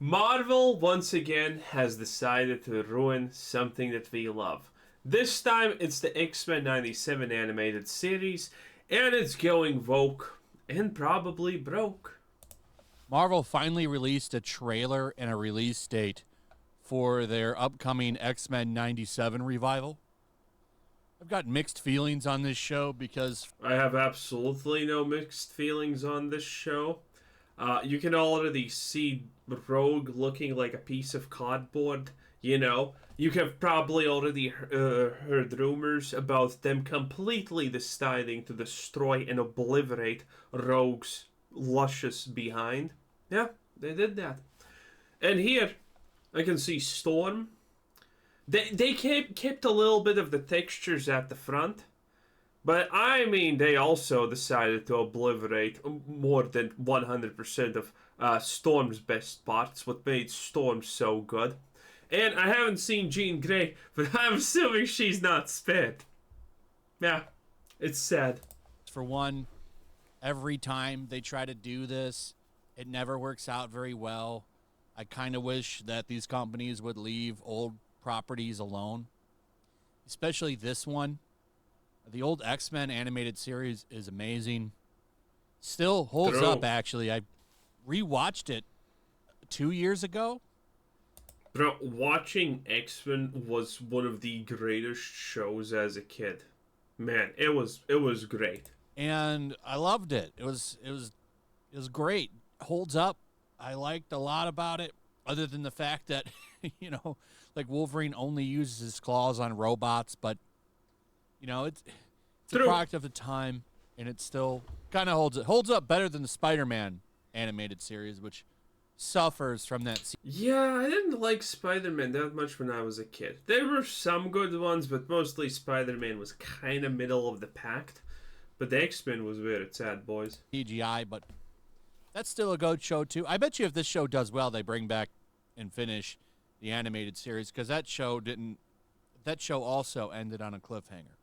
Marvel once again has decided to ruin something that we love. This time it's the X-Men 97 animated series, and it's going woke and probably broke. Marvel finally released a trailer and a release date for their upcoming X-Men 97 revival. I've got mixed feelings on this show because I have absolutely no mixed feelings on this show. You can already see Rogue looking like a piece of cardboard. You have probably already heard rumors about them completely deciding to destroy and obliterate Rogue's luscious behind. Yeah, they did that. And here, I can see Storm. They kept a little bit of the textures at the front, but I mean, they also decided to obliterate more than 100% of Storm's best parts, what made Storm so good. And I haven't seen Jean Grey, but I'm assuming she's not spared. Yeah, it's sad. for one, every time they try to do this, it never works out very well. I kind of wish that these companies would leave old properties alone, especially this one. The old X-Men animated series is amazing. Still holds True. up, actually. I rewatched it 2 years ago. Bro, watching X-Men was one of the greatest shows as a kid. Man, it was great. And I loved it. It was great. Holds up. I liked a lot about it, other than the fact that, like Wolverine only uses his claws on robots, but it's a True. product of the time, and it still kind of holds up better than the Spider-Man animated series, which suffers from that. Yeah, I didn't like Spider-Man that much when I was a kid. There were some good ones, but mostly Spider-Man was kind of middle of the pack. But the X-Men was where it's at, boys. CGI, but that's still a good show too. I bet you if this show does well, they bring back and finish the animated series, because that show didn't. That show also ended on a cliffhanger.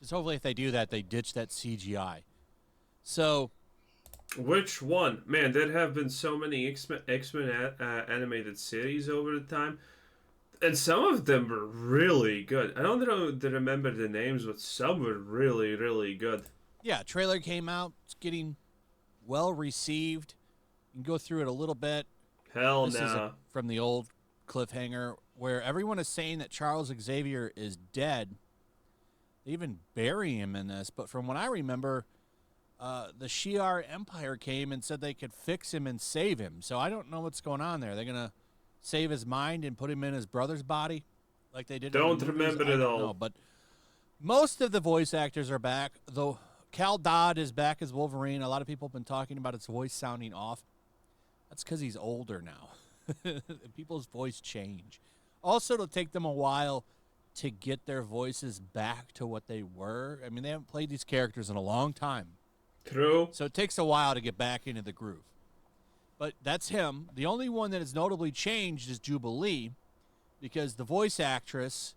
Just hopefully, if they do that, they ditch that CGI. So, Which one? Man, there have been so many X-Men animated series over the time. And some of them were really good. I don't know to remember the names, but some were really, really good. yeah, trailer came out. It's getting well received. You can go through it a little bit. Hell This is nah. from the old cliffhanger where everyone is saying that Charles Xavier is dead. They even bury him in this. But from what I remember, the Shi'ar Empire came and said they could fix him and save him. So I don't know what's going on there. They're going to save his mind and put him in his brother's body like they did Don't in the movies? remember I it don't all. know. But most of the voice actors are back, though Cal Dodd is back as Wolverine. A lot of people have been talking about his voice sounding off. That's because he's older now. People's voice change. Also, it'll take them a while to get their voices back to what they were. I mean, they haven't played these characters in a long time. True. So it takes a while to get back into the groove. But that's him. The only one that has notably changed is Jubilee, because the voice actress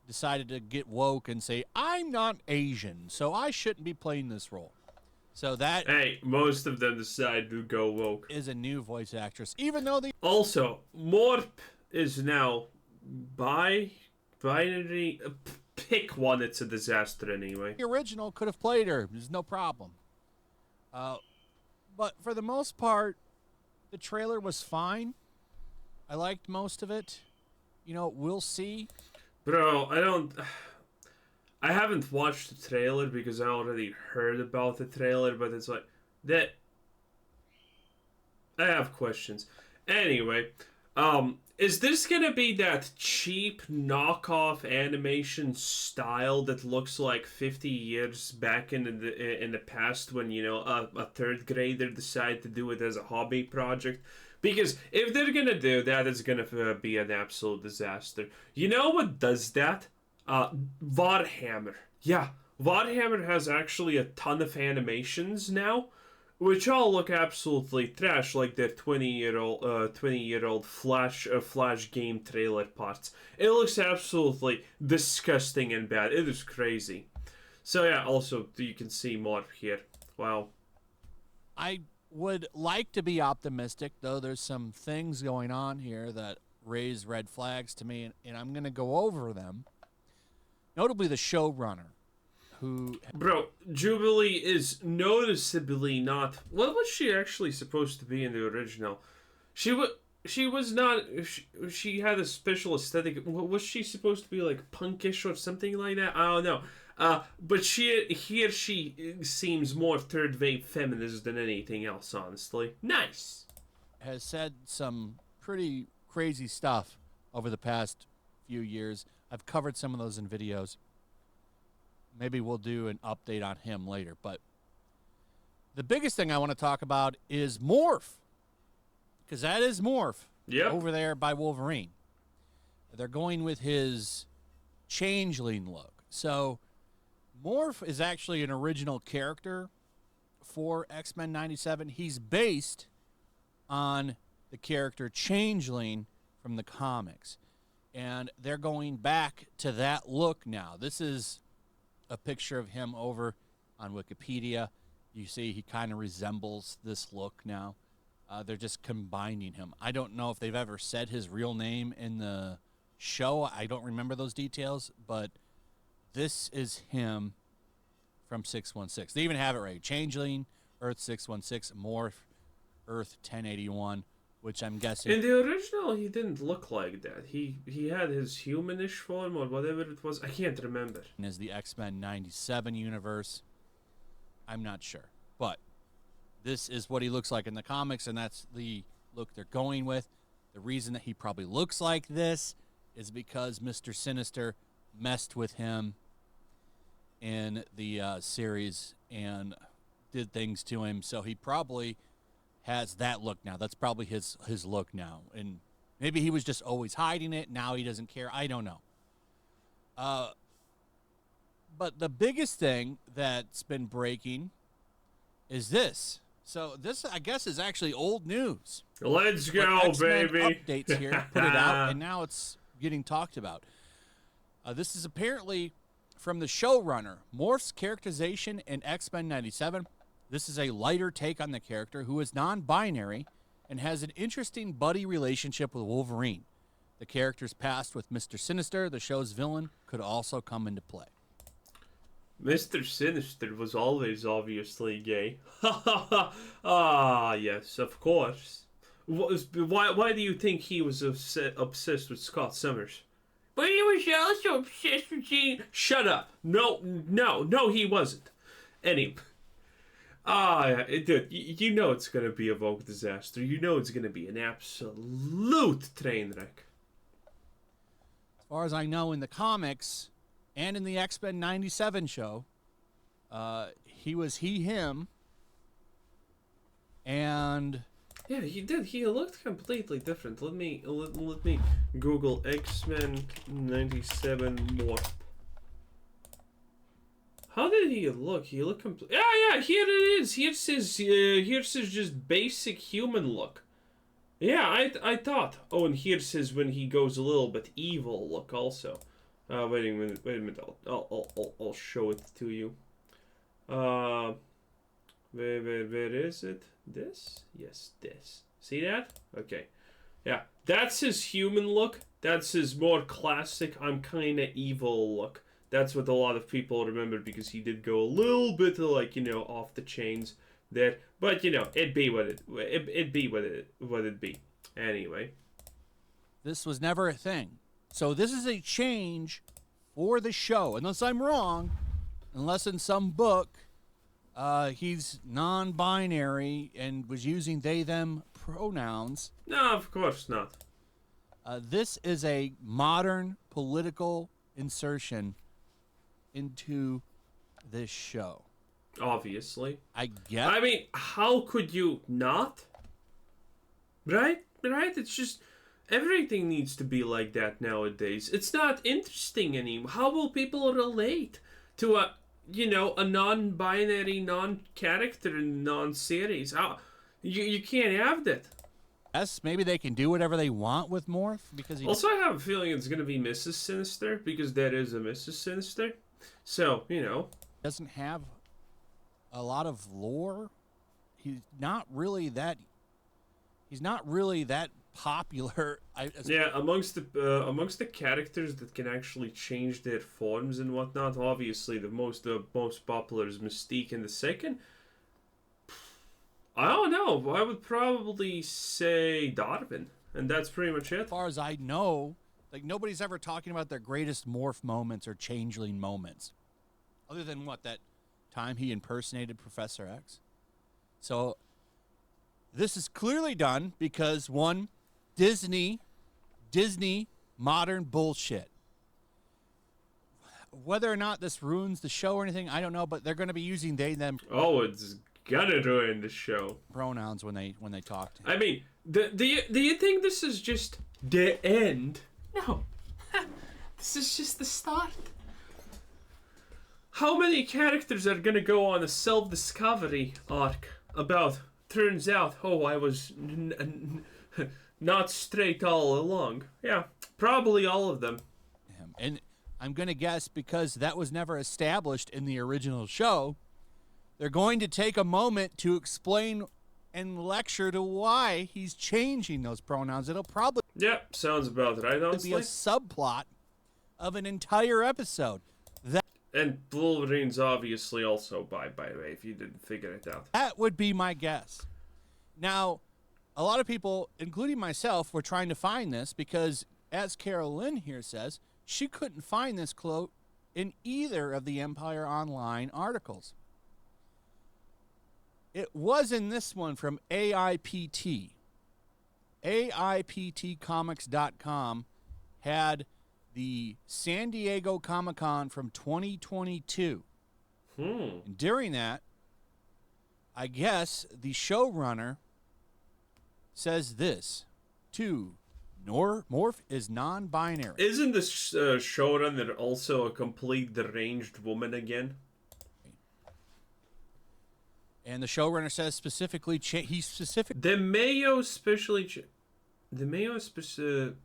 decided to get woke and say, I'm not Asian, so I shouldn't be playing this role. So that Hey, most of them decide to go woke. is a new voice actress, even though the Also, Morp is now binary. Pick one, it's a disaster anyway. original could have played her. There's no problem. But for the most part, the trailer was fine. I liked most of it. We'll see. Bro, I haven't watched the trailer because I already heard about the trailer, but it's like that. I have questions. Anyway, is this gonna be that cheap knockoff animation style that looks like 50 years back in the past when a third grader decided to do it as a hobby project? Because if they're gonna do that, it's gonna be an absolute disaster. You know what does that? Warhammer. Yeah, Warhammer has actually a ton of animations now, which all look absolutely trash, like their 20-year-old Flash game trailer parts. It looks absolutely disgusting and bad. It is crazy. So yeah, also you can see more here. Wow. I would like to be optimistic, though there's some things going on here that raise red flags to me, and I'm going to go over them. Notably, the showrunner, who... Bro, Jubilee is noticeably not... What was she actually supposed to be in the original? She was not... She had a special aesthetic. Was she supposed to be, like, punkish or something like that? I don't know. But she seems more third-wave feminist than anything else, honestly. Nice. Has said some pretty crazy stuff over the past few years. I've covered some of those in videos. Maybe we'll do an update on him later. But the biggest thing I want to talk about is Morph. Because that is Morph over there by Wolverine. They're going with his changeling look. So Morph is actually an original character for X-Men 97. He's based on the character Changeling from the comics. And they're going back to that look now. This is a picture of him over on Wikipedia. You see he kind of resembles this look now. They're just combining him. I don't know if they've ever said his real name in the show. I don't remember those details, but this is him from 616. They even have it right. Changeling, Earth 616, Morph, Earth 1081, which I'm guessing... In the original, he didn't look like that. He had his humanish form or whatever it was. I can't remember. Is the X-Men 97 universe. I'm not sure. But this is what he looks like in the comics, and that's the look they're going with. The reason that he probably looks like this is because Mr. Sinister messed with him in the series and did things to him, so he probably has that look now. That's probably his look now, and maybe he was just always hiding it. Now he doesn't care. I don't know. But the biggest thing that's been breaking is this. So this, I guess, is actually old news. Let's go, baby. Updates here, put it out, and now it's getting talked about. This is apparently from the showrunner. Morph's characterization in X-Men 97. This is a lighter take on the character who is non-binary and has an interesting buddy relationship with Wolverine. The character's past with Mr. Sinister, the show's villain, could also come into play. Mr. Sinister was always obviously gay. Ah, yes, of course. Why do you think he was obsessed with Scott Summers? But he was also obsessed with Jean. Shut up. No, he wasn't. Anyway. Dude, you know it's gonna be a Vogue disaster. You know it's gonna be an absolute train wreck. As far as I know, in the comics and in the X-Men 97 show, he was him, and yeah, he did. He looked completely different. Let me Google X-Men 97 Morph. How did he look? He looked complete. Yeah, here it is. Here's his just basic human look. Yeah, I thought. Oh, and here's his when he goes a little bit evil look also. Wait a minute. I'll show it to you. Where is it? This? Yes, this. See that? Okay. Yeah, that's his human look. That's his more classic, I'm kinda evil look. That's what a lot of people remember because he did go a little bit like, off the chains there. But, it'd be what it'd be. Anyway. This was never a thing. So this is a change for the show. Unless I'm wrong, unless in some book he's non-binary and was using they, them pronouns. No, of course not. This is a modern political insertion into this show. Obviously. I guess. I mean, how could you not? Right? It's just, everything needs to be like that nowadays. It's not interesting anymore. How will people relate to a non-binary, non-character, non-series? You can't have that. Yes, maybe they can do whatever they want with Morph because Also, I have a feeling it's gonna be Mrs. Sinister because there is a Mrs. Sinister. So, doesn't have a lot of lore. he's not really that popular. Yeah, amongst the characters that can actually change their forms and whatnot, obviously the most popular is Mystique, and the second, I don't know. I would probably say Darwin, and that's pretty much it. As far as I know, like nobody's ever talking about their greatest morph moments or changeling moments, other than that time he impersonated Professor X. So this is clearly done because one, Disney modern bullshit. Whether or not this ruins the show or anything, I don't know, but they're going to be using they them. Oh, it's gonna ruin the show. Pronouns when they talk to him. I mean, do you think this is just the end? No, this is just the start. How many characters are gonna go on a self-discovery arc about? Turns out, oh, I was not straight all along. Yeah, probably all of them. And I'm going to guess because that was never established in the original show, they're going to take a moment to explain and lecture to why he's changing those pronouns. It'll probably sounds about right, honestly. be a subplot of an entire episode. And Wolverine's obviously also by the way, if you didn't figure it out. That would be my guess. Now, a lot of people, including myself, were trying to find this because, as Carol Lynn here says, she couldn't find this quote in either of the Empire Online articles. It was in this one from AIPT. AIPTcomics.com had the San Diego Comic-Con from 2022. And during that, I guess the showrunner says this, too. Morph is non-binary. Isn't this showrunner also a complete deranged woman again? And the showrunner says specifically, The Mayo specially... The Mayo specific...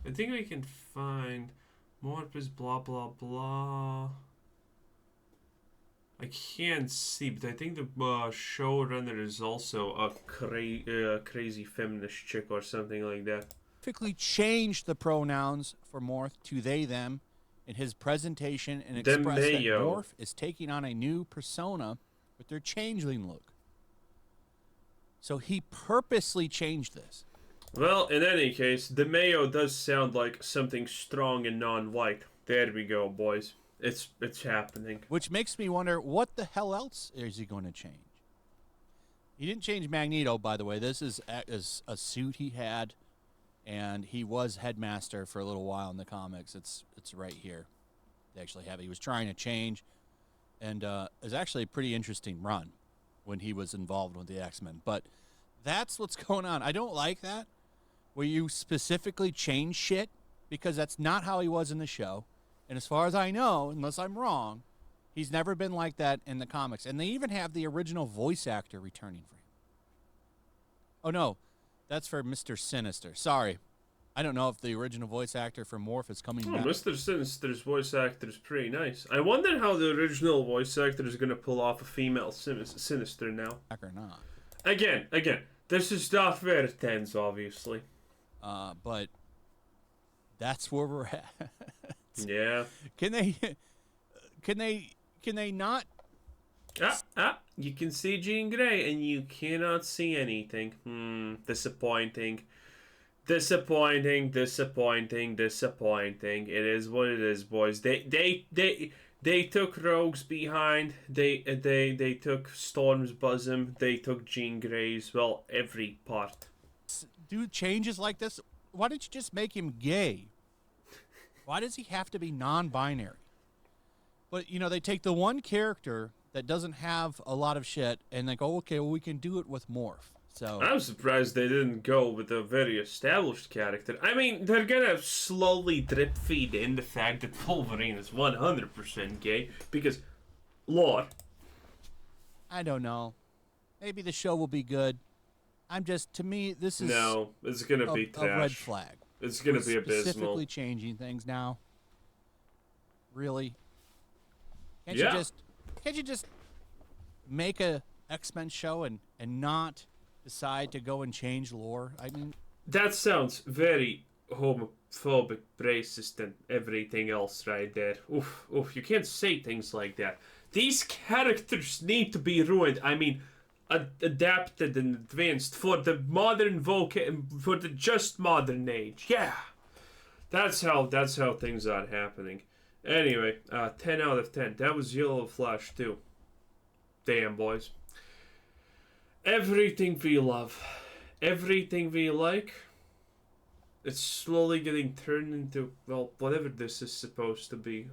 I think we can find... Morph is blah blah blah... I can't see, but I think the showrunner is also a crazy feminist chick or something like that. Specifically changed the pronouns for Morph to they, them in his presentation and expressed that Morph is taking on a new persona with their changeling look. So he purposely changed this. Well, in any case, the Mayo does sound like something strong and non-white. There we go, boys. It's happening. Which makes me wonder, what the hell else is he going to change? He didn't change Magneto, by the way. This is a suit he had, and he was headmaster for a little while in the comics. It's right here. They actually have it. He was trying to change, and it was actually a pretty interesting run when he was involved with the X-Men. But that's what's going on. I don't like that, where you specifically change shit, because that's not how he was in the show. And as far as I know, unless I'm wrong, he's never been like that in the comics. And they even have the original voice actor returning for him. Oh, no. That's for Mr. Sinister. Sorry. I don't know if the original voice actor for Morph is coming back. Mr. Sinister's voice actor is pretty nice. I wonder how the original voice actor is going to pull off a female Sinister now. Or not. Again, this is not where it ends, obviously. But that's where we're at. Yeah. Can they not? You can see Jean Grey and you cannot see anything. Disappointing. It is what it is, boys. They took Rogue's behind. They took Storm's bosom. They took Jean Grey's. Well, every part. Do changes like this? Why don't you just make him gay? Why does he have to be non-binary? But, they take the one character that doesn't have a lot of shit and they go, okay, well, we can do it with Morph. So I'm surprised they didn't go with a very established character. I mean, they're gonna slowly drip feed in the fact that Wolverine is 100% gay because, Lord. I don't know. Maybe the show will be good. To me, this is... No, it's gonna be trash. A red flag. It's going to be abysmal. Specifically changing things now. Really? Can't you just make a X-Men show and not decide to go and change lore? I mean, That sounds very homophobic, racist, and everything else right there. Oof, oof, you can't say things like that. These characters need to be ruined. I mean, adapted and advanced for the modern for the just modern age. Yeah, that's how things are happening. Anyway, 10 out of 10. That was Yellow Flash too. Damn, boys. Everything we love, everything we like, it's slowly getting turned into, well, whatever this is supposed to be.